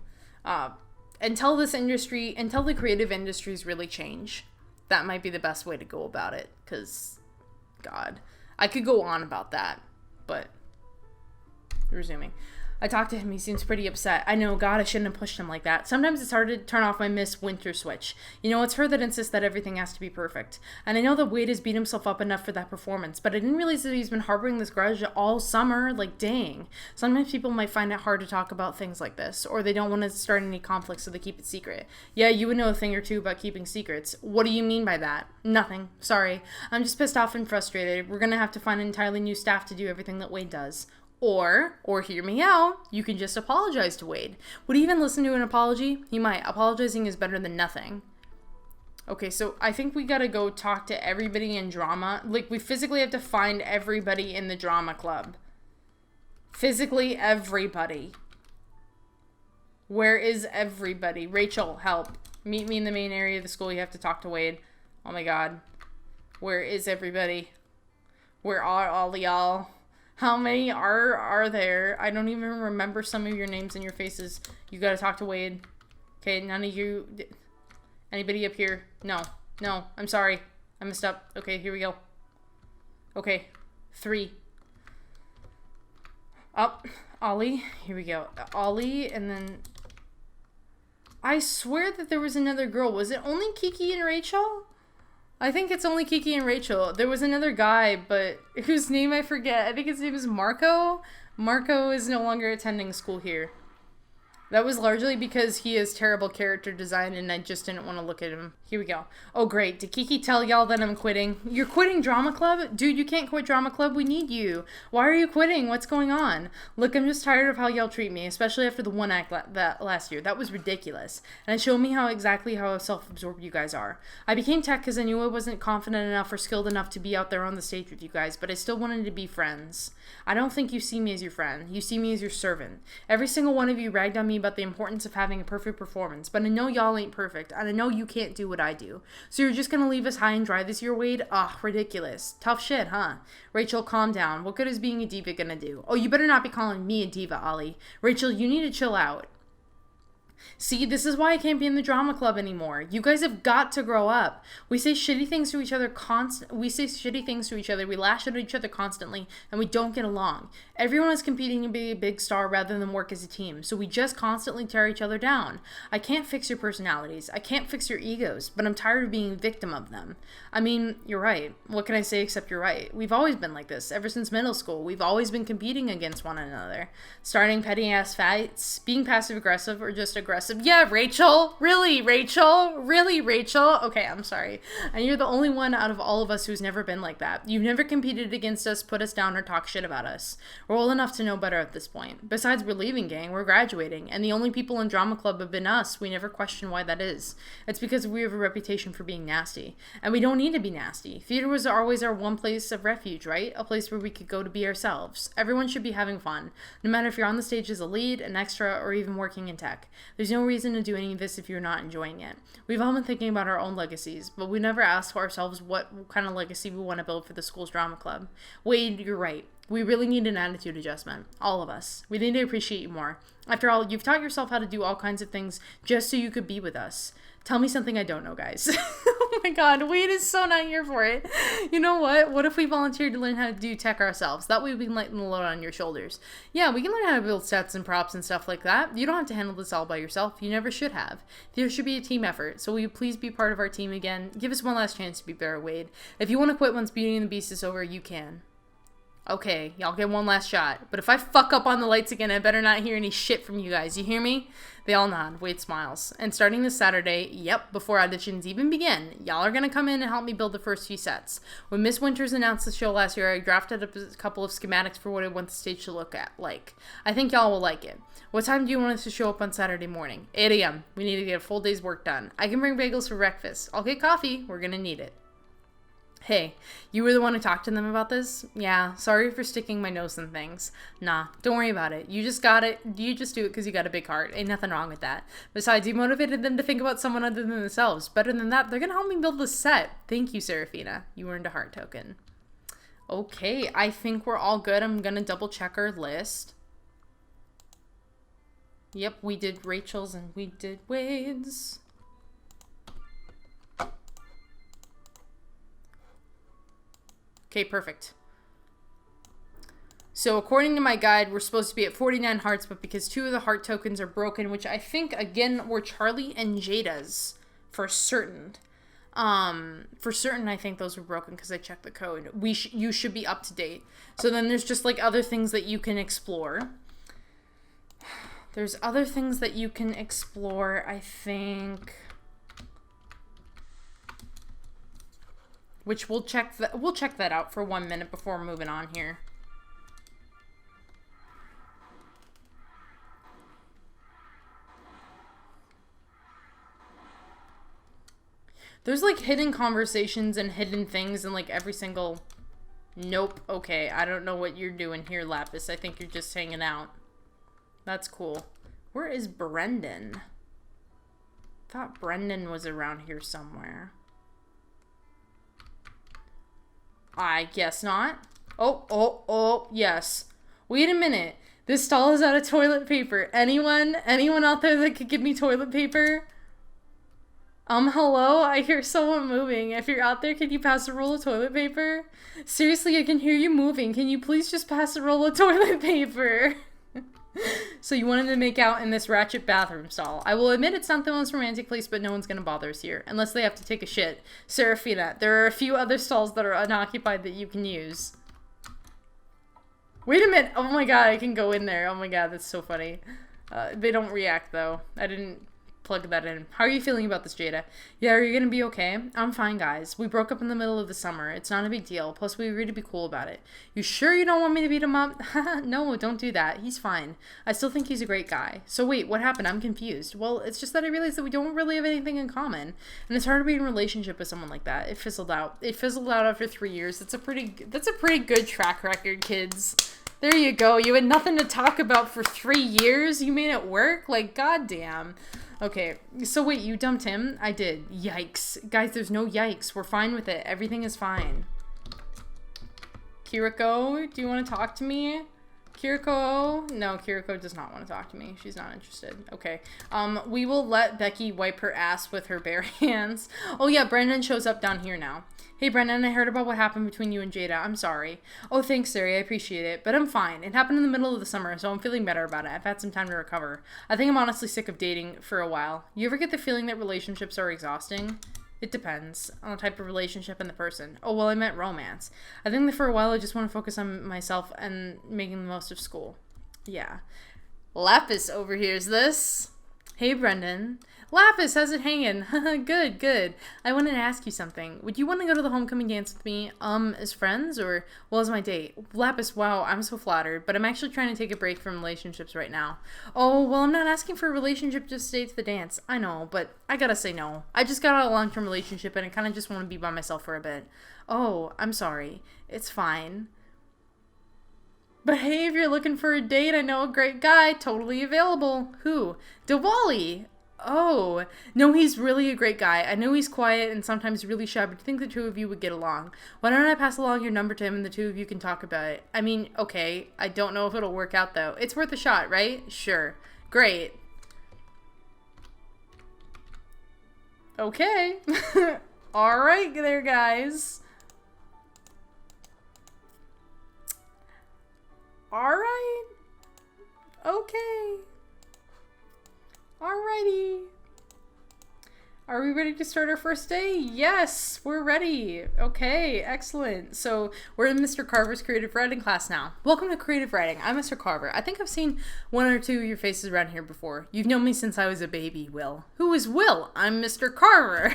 Until the creative industries really change, that might be the best way to go about it. Because, God, I could go on about that. But, resuming. I talked to him. He seems pretty upset. I know, God, I shouldn't have pushed him like that. Sometimes it's hard to turn off my Miss Winter switch. You know, it's her that insists that everything has to be perfect. And I know that Wade has beat himself up enough for that performance, but I didn't realize that he's been harboring this grudge all summer. Like, dang. Sometimes people might find it hard to talk about things like this, or they don't want to start any conflicts, so they keep it secret. Yeah, you would know a thing or two about keeping secrets. What do you mean by that? Nothing. Sorry. I'm just pissed off and frustrated. We're gonna have to find an entirely new staff to do everything that Wade does. Or hear me out, you can just apologize to Wade. Would he even listen to an apology? He might. Apologizing is better than nothing. Okay, so I think we gotta go talk to everybody in drama. Like, we physically have to find everybody in the drama club. Physically everybody. Where is everybody? Rachel, help. Meet me in the main area of the school. You have to talk to Wade. Oh my God. Where is everybody? Where are all y'all? How many are there? I don't even remember some of your names and your faces. You gotta talk to Wade. Okay, none of you. Anybody up here? No, I'm sorry. I messed up. Okay, here we go. Okay, 3. Up, Ollie. Here we go. Ollie, and then... I swear that there was another girl. Was it only Kiki and Rachel? I think it's only Kiki and Rachel. There was another guy, but whose name I forget. I think his name is Marco. Marco is no longer attending school here. That was largely because he has terrible character design and I just didn't want to look at him. Here we go. Oh, great. Did Kiki tell y'all that I'm quitting? You're quitting drama club? Dude, you can't quit drama club. We need you. Why are you quitting? What's going on? Look, I'm just tired of how y'all treat me, especially after the one act that last year. That was ridiculous. And it showed me exactly how self-absorbed you guys are. I became tech because I knew I wasn't confident enough or skilled enough to be out there on the stage with you guys, but I still wanted to be friends. I don't think you see me as your friend. You see me as your servant. Every single one of you ragged on me about the importance of having a perfect performance, but I know y'all ain't perfect, and I know you can't do what I do. So you're just gonna leave us high and dry this year, Wade? Ugh, ridiculous. Tough shit, huh? Rachel, calm down. What good is being a diva gonna do? Oh, you better not be calling me a diva, Ollie. Rachel, you need to chill out. See, this is why I can't be in the drama club anymore. You guys have got to grow up. We say shitty things to each other we lash at each other constantly, and we don't get along. Everyone is competing to be a big star rather than work as a team, so we just constantly tear each other down. I can't fix your personalities. I can't fix your egos, but I'm tired of being a victim of them. I mean, you're right. What can I say except you're right? We've always been like this, ever since middle school. We've always been competing against one another. Starting petty-ass fights, being passive-aggressive, or just aggressive. Yeah, Rachel? Really, Rachel? Really, Rachel? Okay, I'm sorry. And you're the only one out of all of us who's never been like that. You've never competed against us, put us down, or talk shit about us. We're old enough to know better at this point. Besides, we're leaving, gang. We're graduating. And the only people in drama club have been us. We never question why that is. It's because we have a reputation for being nasty. And we don't need to be nasty. Theater was always our one place of refuge, right? A place where we could go to be ourselves. Everyone should be having fun. No matter if you're on the stage as a lead, an extra, or even working in tech. There's no reason to do any of this if you're not enjoying it. We've all been thinking about our own legacies, but we never asked ourselves what kind of legacy we want to build for the school's drama club. Wade, you're right. We really need an attitude adjustment. All of us. We need to appreciate you more. After all, you've taught yourself how to do all kinds of things just so you could be with us. Tell me something I don't know, guys. Oh my God, Wade is so not here for it. You know what? What if we volunteered to learn how to do tech ourselves? That way we can lighten the load on your shoulders. Yeah, we can learn how to build sets and props and stuff like that. You don't have to handle this all by yourself. You never should have. There should be a team effort. So will you please be part of our team again? Give us one last chance to be better, Wade. If you want to quit once Beauty and the Beast is over, you can. Okay, y'all get one last shot. But if I fuck up on the lights again, I better not hear any shit from you guys. You hear me? They all nod. Wade smiles. And starting this Saturday, yep, before auditions even begin, y'all are gonna come in and help me build the first few sets. When Miss Winters announced the show last year, I drafted up a couple of schematics for what I want the stage to look like. I think y'all will like it. What time do you want us to show up on Saturday morning? 8 a.m. We need to get a full day's work done. I can bring bagels for breakfast. I'll get coffee. We're gonna need it. Hey, you were the one who talked to them about this? Yeah, sorry for sticking my nose in things. Nah, don't worry about it. You just got it. You just do it because you got a big heart. Ain't nothing wrong with that. Besides, you motivated them to think about someone other than themselves. Better than that, they're going to help me build the set. Thank you, Serafina. You earned a heart token. Okay, I think we're all good. I'm going to double check our list. Yep, we did Rachel's and we did Wade's. Okay, perfect. So according to my guide, we're supposed to be at 49 hearts, but because 2 of the heart tokens are broken, which I think, again, were Charlie and Jada's for certain. I think those were broken because I checked the code. You should be up to date. So then there's just, like, other things that you can explore. There's other things that you can explore, I think... Which we'll check that out for 1 minute before moving on here. There's like hidden conversations and hidden things in like every single... Nope. Okay, I don't know what you're doing here, Lapis. I think you're just hanging out. That's cool. Where is Brendan? Thought Brendan was around here somewhere. I guess not. Oh, yes. Wait a minute. This stall is out of toilet paper. Anyone out there that could give me toilet paper? Hello? I hear someone moving. If you're out there, can you pass a roll of toilet paper? Seriously, I can hear you moving. Can you please just pass a roll of toilet paper? So you wanted to make out in this ratchet bathroom stall. I will admit it's not the most romantic place, but no one's gonna bother us here. Unless they have to take a shit. Serafina, there are a few other stalls that are unoccupied that you can use. Wait a minute! Oh my god, I can go in there. Oh my god, that's so funny. They don't react, though. I didn't plug that in. How are you feeling about this, Jada? Yeah, are you gonna be okay? I'm fine, guys. We broke up in the middle of the summer. It's not a big deal. Plus, we agreed to be cool about it. You sure you don't want me to beat him up? No, don't do that. He's fine. I still think he's a great guy. So wait, what happened? I'm confused. Well, it's just that I realized that we don't really have anything in common. And it's hard to be in a relationship with someone like that. It fizzled out. It fizzled out after 3 years. That's a pretty good track record, kids. There you go. You had nothing to talk about for 3 years? You made it work? Like, goddamn. Okay, so wait, you dumped him? I did. Yikes. Guys, there's no yikes. We're fine with it. Everything is fine. Kiriko, do you want to talk to me? Kiriko? No, Kiriko does not want to talk to me. She's not interested. Okay. We will let Becky wipe her ass with her bare hands. Oh yeah, Brendan shows up down here now. Hey Brendan, I heard about what happened between you and Jada. I'm sorry. Oh, thanks, Sari. I appreciate it. But I'm fine. It happened in the middle of the summer, so I'm feeling better about it. I've had some time to recover. I think I'm honestly sick of dating for a while. You ever get the feeling that relationships are exhausting? It depends on the type of relationship and the person. Oh, well, I meant romance. I think that for a while I just want to focus on myself and making the most of school. Yeah. Lapis overhears this. Hey, Brendan. Lapis, how's it hanging? Good. I wanted to ask you something. Would you want to go to the homecoming dance with me, as friends, or, well, as my date? Lapis, wow, I'm so flattered, but I'm actually trying to take a break from relationships right now. Oh, well, I'm not asking for a relationship just to stay to the dance. I know, but I gotta say no. I just got out of a long-term relationship, and I kind of just want to be by myself for a bit. Oh, I'm sorry. It's fine. But hey, if you're looking for a date, I know a great guy, totally available. Who? Diwali! Oh, no, he's really a great guy. I know he's quiet and sometimes really shy, but I think the two of you would get along. Why don't I pass along your number to him and the two of you can talk about it? I mean, okay, I don't know if it'll work out, though. It's worth a shot, right? Sure. Great. Okay. All right there, guys. All right. Okay. Alrighty. Are we we ready to start our first day? Yes, we're ready. Okay, excellent. So we're in Mr. Carver's creative writing class now. Welcome to creative writing. I'm Mr. Carver. I think I've seen one or two of your faces around here before. You've known me since I was a baby, Will. Who is Will? I'm Mr. Carver.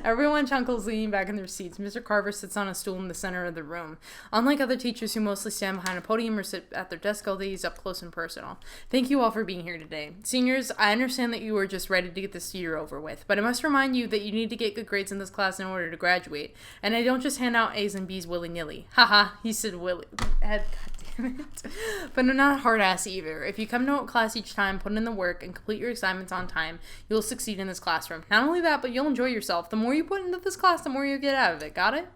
Everyone chuckles, leaning back in their seats. Mr. Carver sits on a stool in the center of the room. Unlike other teachers who mostly stand behind a podium or sit at their desk all day, he's up close and personal. Thank you all for being here today. Seniors, I understand that you are just ready to get this year over with, but I must remind you that you need to get good grades in this class in order to graduate. And I don't just hand out A's and B's willy-nilly. Haha, he said willy. God damn it. But I'm not a hard ass either. If you come to class each time, put in the work, and complete your assignments on time, you'll succeed in this classroom. Not only that, but you'll enjoy yourself. The more you put into this class, the more you get out of it. Got it?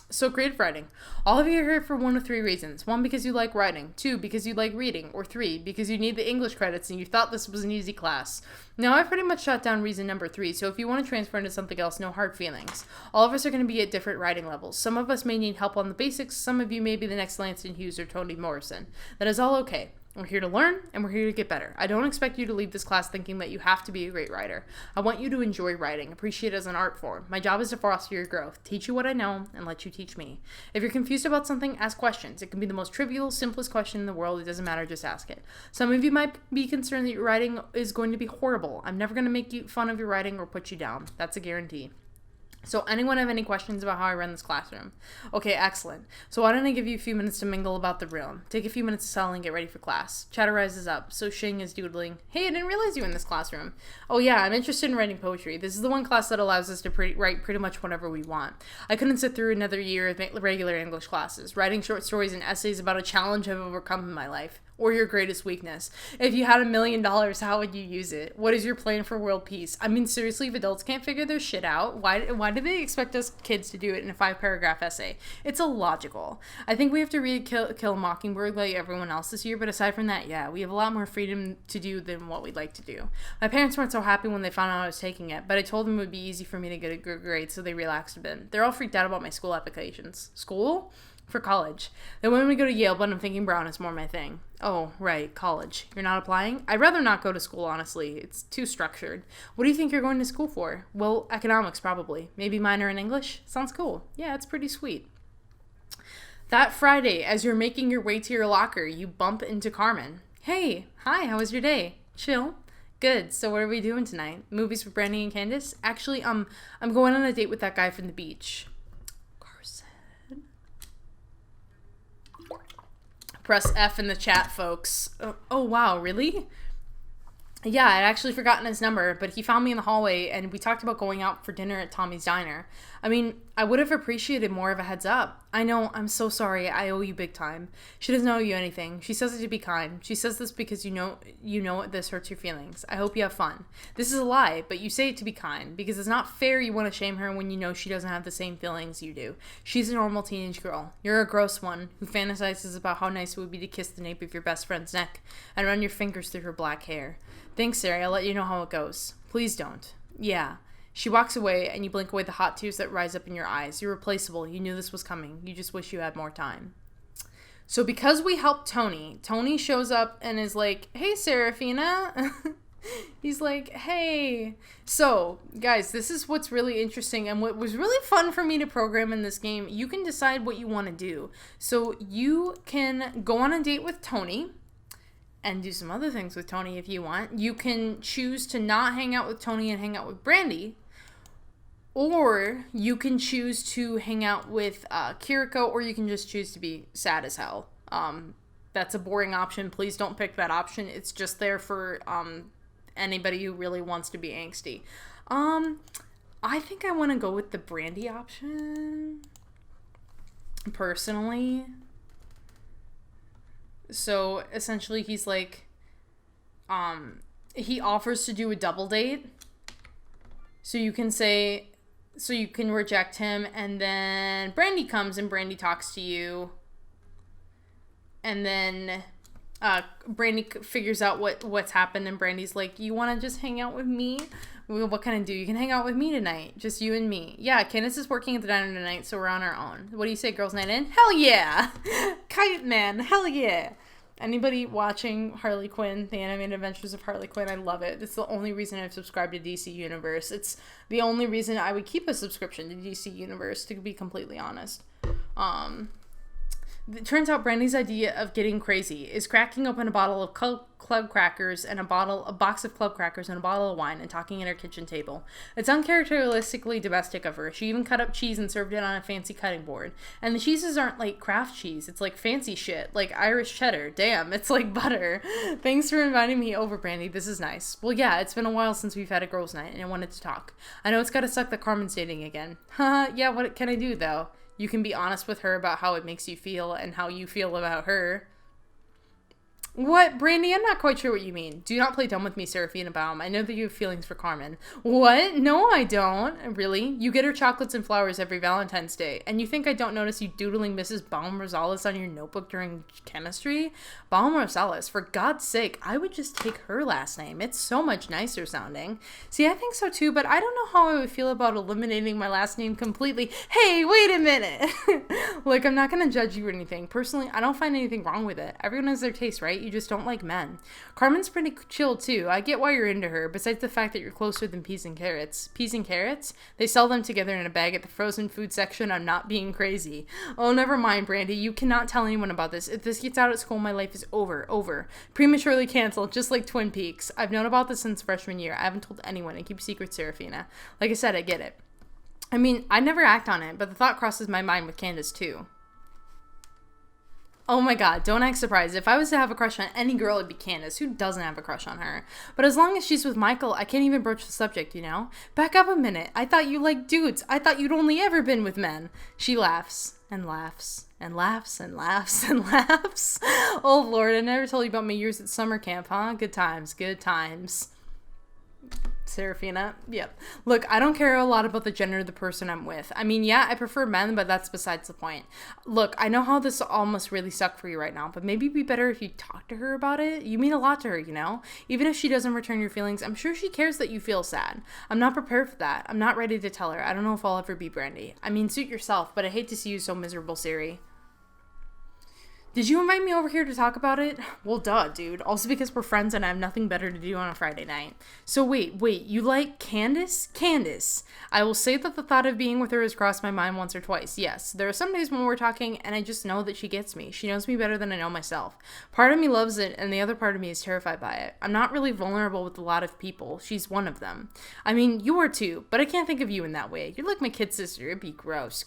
So, creative writing. All of you are here for one of three reasons. 1, because you like writing. 2, because you like reading. Or 3, because you need the English credits and you thought this was an easy class. Now, I've pretty much shot down reason number 3, so if you want to transfer into something else, no hard feelings. All of us are going to be at different writing levels. Some of us may need help on the basics. Some of you may be the next Lanston Hughes or Toni Morrison. That is all okay. We're here to learn, and we're here to get better. I don't expect you to leave this class thinking that you have to be a great writer. I want you to enjoy writing, appreciate it as an art form. My job is to foster your growth, teach you what I know, and let you teach me. If you're confused about something, ask questions. It can be the most trivial, simplest question in the world. It doesn't matter, just ask it. Some of you might be concerned that your writing is going to be horrible. I'm never going to make fun of your writing or put you down. That's a guarantee. So anyone have any questions about how I run this classroom? Okay, excellent. So why don't I give you a few minutes to mingle about the room. Take a few minutes to settle and get ready for class. Chatter rises up. So Shing is doodling. Hey, I didn't realize you were in this classroom. Oh yeah, I'm interested in writing poetry. This is the one class that allows us to write pretty much whatever we want. I couldn't sit through another year of regular English classes. Writing short stories and essays about a challenge I've overcome in my life. Or your greatest weakness. If you had $1 million, how would you use it? What is your plan for world peace? I mean, seriously, if adults can't figure their shit out, why do they expect us kids to do it in a 5-paragraph essay? It's illogical. I think we have to read Kill a Mockingbird like everyone else this year, but aside from that, yeah, we have a lot more freedom to do than what we'd like to do. My parents weren't so happy when they found out I was taking it, but I told them it would be easy for me to get a good grade, so they relaxed a bit. They're all freaked out about my school applications. School? For college. They want me to go to Yale, but I'm thinking Brown is more my thing. Oh, right, college. You're not applying? I'd rather not go to school, honestly. It's too structured. What do you think you're going to school for? Well, economics, probably. Maybe minor in English? Sounds cool. Yeah, it's pretty sweet. That Friday, as you're making your way to your locker, you bump into Carmen. Hey, hi, how was your day? Chill. Good. So what are we doing tonight? Movies with Brandy and Candace? Actually, I'm going on a date with that guy from the beach. Press F in the chat, folks. Oh, wow, really? Yeah, I'd actually forgotten his number, but he found me in the hallway, and we talked about going out for dinner at Tommy's Diner. I mean, I would have appreciated more of a heads up. I know, I'm so sorry, I owe you big time. She doesn't owe you anything. She says it to be kind. She says this because you know this hurts your feelings. I hope you have fun. This is a lie, but you say it to be kind, because it's not fair you want to shame her when you know she doesn't have the same feelings you do. She's a normal teenage girl. You're a gross one, who fantasizes about how nice it would be to kiss the nape of your best friend's neck, and run your fingers through her black hair. Thanks, Sarah. I'll let you know how it goes. Please don't. Yeah. She walks away, and you blink away the hot tears that rise up in your eyes. You're replaceable. You knew this was coming. You just wish you had more time. So because we helped Tony shows up and is like, hey, Serafina. He's like, hey. So, guys, this is what's really interesting and what was really fun for me to program in this game. You can decide what you want to do. So you can go on a date with Tony and do some other things with Tony if you want. You can choose to not hang out with Tony and hang out with Brandy. Or you can choose to hang out with Kiriko, or you can just choose to be sad as hell. That's a boring option. Please don't pick that option. It's just there for anybody who really wants to be angsty. I think I want to go with the Brandy option, personally. So essentially he's like, he offers to do a double date. So you can say, so you can reject him, and then Brandy comes and Brandy talks to you. And then Brandy figures out what's happened, and Brandy's like, you want to just hang out with me? What can I do? You can hang out with me tonight. Just you and me. Yeah, Candace is working at the diner tonight, so we're on our own. What do you say, girls' night in? Hell yeah! Kite man, hell yeah! Anybody watching Harley Quinn, the animated adventures of Harley Quinn, I love it. It's the only reason I've subscribed to DC Universe. It's the only reason I would keep a subscription to DC Universe, to be completely honest. It turns out Brandy's idea of getting crazy is cracking open a bottle of club crackers and a box of club crackers and a bottle of wine and talking at her kitchen table. It's uncharacteristically domestic of her. She even cut up cheese and served it on a fancy cutting board. And the cheeses aren't like Kraft cheese. It's like fancy shit, like Irish cheddar. Damn, it's like butter. Thanks for inviting me over, Brandy. This is nice. Well, yeah, it's been a while since we've had a girls' night and I wanted to talk. I know it's gotta suck that Carmen's dating again. Haha, yeah, what can I do, though? You can be honest with her about how it makes you feel and how you feel about her. What, Brandy? I'm not quite sure what you mean. Do not play dumb with me, Serafina Baum. I know that you have feelings for Carmen. What? No, I don't. Really? You get her chocolates and flowers every Valentine's Day. And you think I don't notice you doodling Mrs. Baum Rosales on your notebook during chemistry? Baum Rosales, for God's sake, I would just take her last name. It's so much nicer sounding. See, I think so too, but I don't know how I would feel about eliminating my last name completely. Hey, wait a minute. Look, I'm not going to judge you or anything. Personally, I don't find anything wrong with it. Everyone has their taste, right? You just don't like men. Carmen's pretty chill too. I get why you're into her, besides the fact that you're closer than peas and carrots. Peas and carrots? They sell them together in a bag at the frozen food section. I'm not being crazy. Oh, never mind, Brandy. You cannot tell anyone about this. If this gets out at school, my life is over. Prematurely canceled, just like Twin Peaks. I've known about this since freshman year. I haven't told anyone. I keep secrets, Serafina. Like I said, I get it. I mean, I never act on it, but the thought crosses my mind with Candace too. Oh my god, don't act surprised. If I was to have a crush on any girl, it'd be Candace. Who doesn't have a crush on her? But as long as she's with Michael, I can't even broach the subject, you know? Back up a minute. I thought you liked dudes. I thought you'd only ever been with men. She laughs and laughs and laughs and laughs and laughs. Oh Lord, I never told you about my years at summer camp, huh? Good times, good times. Serafina, yep. Look, I don't care a lot about the gender of the person I'm with. I mean, yeah, I prefer men, but that's besides the point. Look, I know how this all must really suck for you right now, but maybe it'd be better if you talk to her about it. You mean a lot to her, you know? Even if she doesn't return your feelings, I'm sure she cares that you feel sad. I'm not prepared for that. I'm not ready to tell her. I don't know if I'll ever be, Brandy. I mean, suit yourself, but I hate to see you so miserable, Siri. Did you invite me over here to talk about it? Well, duh, dude. Also because we're friends and I have nothing better to do on a Friday night. So wait, you like Candace? Candace. I will say that the thought of being with her has crossed my mind once or twice. Yes, there are some days when we're talking and I just know that she gets me. She knows me better than I know myself. Part of me loves it and the other part of me is terrified by it. I'm not really vulnerable with a lot of people. She's one of them. I mean, you are too, but I can't think of you in that way. You're like my kid sister. It'd be gross.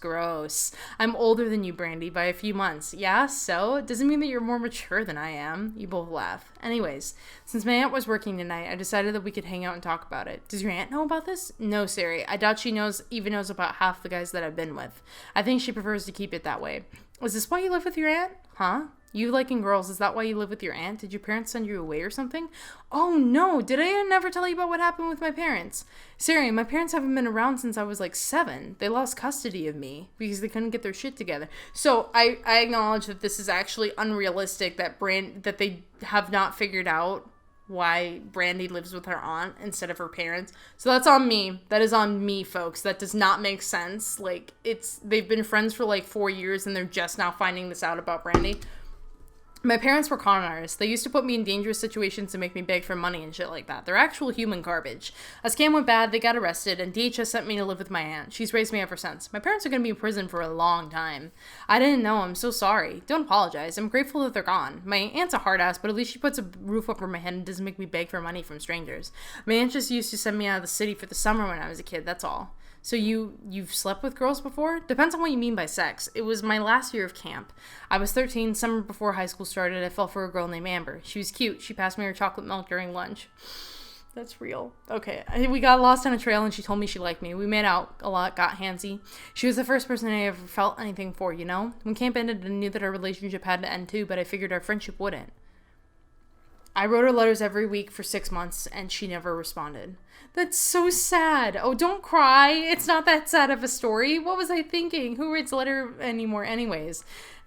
I'm older than you, Brandy, by a few months. Yeah, so? It doesn't mean that you're more mature than I am. You both laugh. Anyways, since my aunt was working tonight, I decided that we could hang out and talk about it. Does your aunt know about this? No, Sari. I doubt she even knows about half the guys that I've been with. I think she prefers to keep it that way. Is this why you live with your aunt? Huh? You liking girls, is that why you live with your aunt? Did your parents send you away or something? Oh no, did I never tell you about what happened with my parents? Siri, my parents haven't been around since I was like 7. They lost custody of me because they couldn't get their shit together. So I acknowledge that this is actually unrealistic, that they have not figured out why Brandy lives with her aunt instead of her parents. So that's on me. That is on me, folks. That does not make sense. Like, they've been friends for like 4 years and they're just now finding this out about Brandy. My parents were con artists. They used to put me in dangerous situations and make me beg for money and shit like that. They're actual human garbage. A scam went bad, they got arrested, and DHS sent me to live with my aunt. She's raised me ever since. My parents are going to be in prison for a long time. I didn't know. I'm so sorry. Don't apologize. I'm grateful that they're gone. My aunt's a hard ass, but at least she puts a roof over my head and doesn't make me beg for money from strangers. My aunt just used to send me out of the city for the summer when I was a kid, that's all. So you've slept with girls before? Depends on what you mean by sex. It was my last year of camp. I was 13, summer before high school started. I fell for a girl named Amber. She was cute. She passed me her chocolate milk during lunch. That's real. Okay. We got lost on a trail and she told me she liked me. We made out a lot, got handsy. She was the first person I ever felt anything for, you know? When camp ended, I knew that our relationship had to end too, but I figured our friendship wouldn't. I wrote her letters every week for 6 months, and she never responded. That's so sad. Oh, don't cry. It's not that sad of a story. What was I thinking? Who writes letter anymore anyways?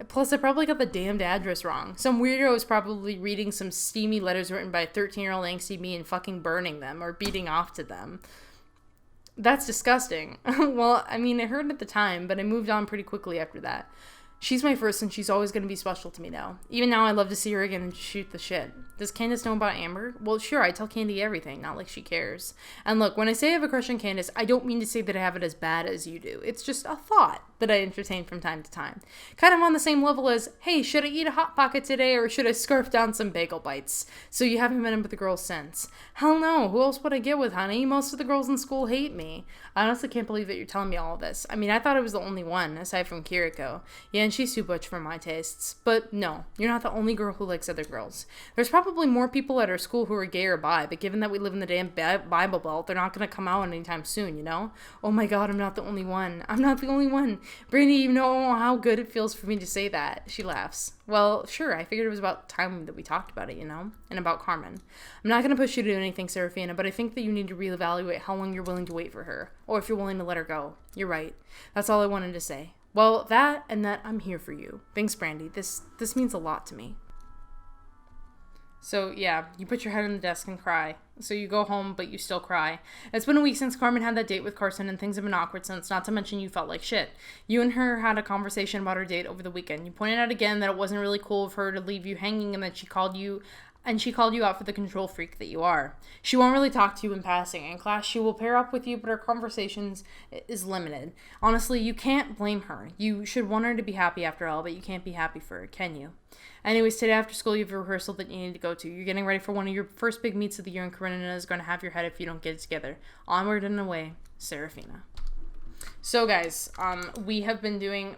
Plus, I probably got the damned address wrong. Some weirdo is probably reading some steamy letters written by a 13-year-old angsty me and fucking burning them or beating off to them. That's disgusting. Well, I mean, it hurt at the time, but I moved on pretty quickly after that. She's my first and she's always going to be special to me now. Even now, I love to see her again and shoot the shit. Does Candace know about Amber? Well, sure, I tell Candy everything, not like she cares. And look, when I say I have a crush on Candace, I don't mean to say that I have it as bad as you do. It's just a thought that I entertain from time to time. Kind of on the same level as, hey, should I eat a Hot Pocket today or should I scarf down some bagel bites? So you haven't been in with the girls since. Hell no, who else would I get with, honey? Most of the girls in school hate me. I honestly can't believe that you're telling me all of this. I mean, I thought I was the only one, aside from Kiriko. Yeah, and she's too butch for my tastes. But no, you're not the only girl who likes other girls. There's probably more people at our school who are gay or bi, but given that we live in the damn Bible Belt, they're not going to come out anytime soon, you know? Oh my god, I'm not the only one. I'm not the only one. Brandy, you know how good it feels for me to say that. She laughs. Well, sure, I figured it was about time that we talked about it, you know? And about Carmen. I'm not going to push you to do anything, Serafina, but I think that you need to reevaluate how long you're willing to wait for her, or if you're willing to let her go. You're right. That's all I wanted to say. Well, that and that I'm here for you. Thanks, Brandy. This means a lot to me. So, yeah, you put your head on the desk and cry. So you go home, but you still cry. It's been a week since Carmen had that date with Carson, and things have been awkward since, not to mention you felt like shit. You and her had a conversation about her date over the weekend. You pointed out again that it wasn't really cool of her to leave you hanging and that she called you out for the control freak that you are. She won't really talk to you in passing. In class, she will pair up with you, but her conversations is limited. Honestly, you can't blame her. You should want her to be happy after all, but you can't be happy for her, can you? Anyways, today after school, you have a rehearsal that you need to go to. You're getting ready for one of your first big meets of the year, and Karenina is going to have your head if you don't get it together. Onward and away, Serafina. So, guys, we have been doing...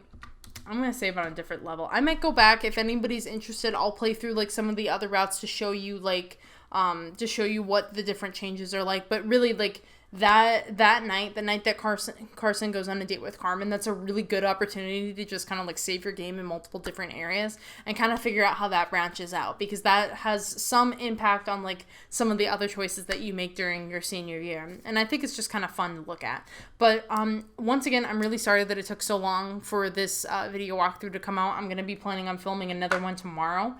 I'm going to save on a different level. I might go back. If anybody's interested, I'll play through, like, some of the other routes to show you, like, what the different changes are like. But really, like, that night, the night that Carson goes on a date with Carmen, that's a really good opportunity to just kind of, like, save your game in multiple different areas and kind of figure out how that branches out, because that has some impact on, like, some of the other choices that you make during your senior year. And I think it's just kind of fun to look at. But once again, I'm really sorry that it took so long for this video walkthrough to come out. I'm going to be planning on filming another one tomorrow.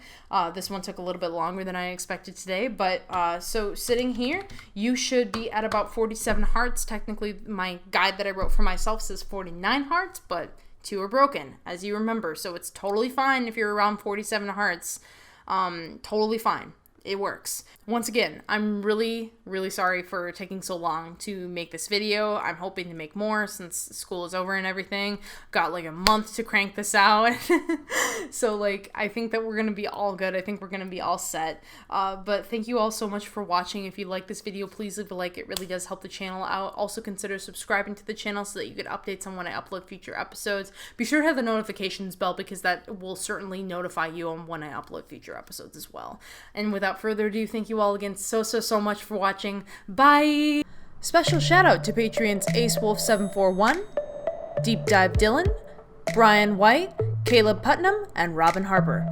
This one took a little bit longer than I expected today. But so sitting here, you should be at about 47 hearts. Technically, my guide that I wrote for myself says 49 hearts, but 2 are broken, as you remember. So it's totally fine if you're around 47 hearts. Totally fine. It works. Once again, I'm really, really sorry for taking so long to make this video. I'm hoping to make more since school is over and everything. Got like a month to crank this out. So like, I think that we're going to be all good. I think we're going to be all set. But thank you all so much for watching. If you like this video, please leave a like. It really does help the channel out. Also consider subscribing to the channel so that you get updates on when I upload future episodes. Be sure to have the notifications bell because that will certainly notify you on when I upload future episodes as well. And without further ado, thank you all again so much for watching. Bye! Special shout out to Patreons AceWolf741, Deep Dive Dylan, Brian White, Caleb Putnam, and Robin Harper.